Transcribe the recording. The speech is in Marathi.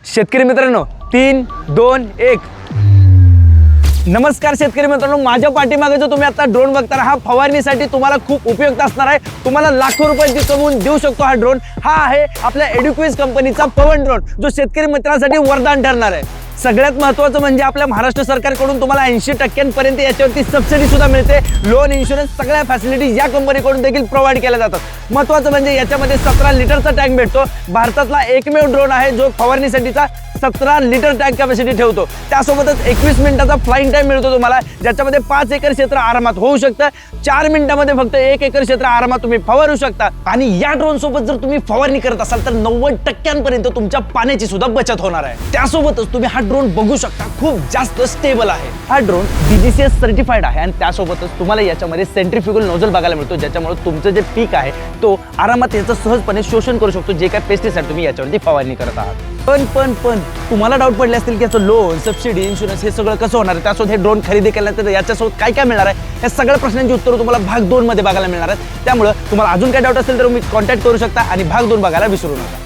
शेतकरी मित्रांनो 3, 2, 1 नमस्कार शेतकरी मित्रांनो, माझ्या पाठीमागे जो तुम्ही आता ड्रोन बघता हा फवारणीसाठी तुम्हाला खूप उपयुक्त असणार आहे। तुम्हाला लाखो रुपयांची कमवून देऊ शकतो हा ड्रोन। हा आहे आपल्या एड्युक्विज कंपनीचा पवन ड्रोन, जो शेतकरी मित्रांसाठी वरदान ठरणार आहे। सगळ्यात महत्त्वाचं म्हणजे आपल्या महाराष्ट्र सरकारकडून तुम्हाला 80% याच्यावरती सबसिडी सुद्धा मिळते। लोन, इन्शुरन्स सगळ्या फॅसिलिटी या कंपनीकडून देखील प्रोव्हाइड केल्या जातात। महत्त्वाचं म्हणजे याच्यामध्ये 17 लिटरचा टँक भेटतो। भारतातला एकमेव ड्रोन आहे जो फवारणीसाठीचा 17 लिटर टँक कॅपॅसिटी ठेवतो। त्यासोबतच 21 मिनिटाचा फ्लाइंग टाइम मिळतो तुम्हाला, ज्याच्यामध्ये 5 एकर क्षेत्र आरामात होऊ शकतं। 4 मिनिटांमध्ये फक्त 1 एकर क्षेत्र आरामात तुम्ही फवारू शकता। आणि या ड्रोन सोबत जर तुम्ही फवारणी करत असाल तर 90% तुमच्या पाण्याची सुद्धा बचत होणार आहे। त्यासोबतच तुम्ही हा ड्रोन बघू शकता, खूप जास्त स्टेबल आहे। हा ड्रोन DGCS सर्टिफाईड आहे आणि त्यासोबतच तुम्हाला याच्यामध्ये सेंट्रीफ्युगल नोझल बघायला मिळतो, ज्याच्यामुळे तुमचं जे पीक आहे तो आरामात याचं सहजपणे शोषण करू शकतो, जे काय पेस्टिसाइड तुम्ही याच्यावरती फवारणी करत आहात। पण तुम्हाला डाऊट पडले असतील की याचं लोन, सबसिडी, इन्शुरन्स हे सगळं कसं होणार आहे, त्यासोबत हे ड्रोन खरेदी केल्यानंतर याच्यासोबत काय काय मिळणार आहे, या सगळ्या प्रश्नांची उत्तरं तुम्हाला भाग 2 मध्ये बघायला मिळणार आहेत। त्यामुळे तुम्हाला अजून काय डाऊट असेल तर तुम्ही कॉन्टॅक्ट करू शकता आणि भाग 2 बघायला विसरू नका।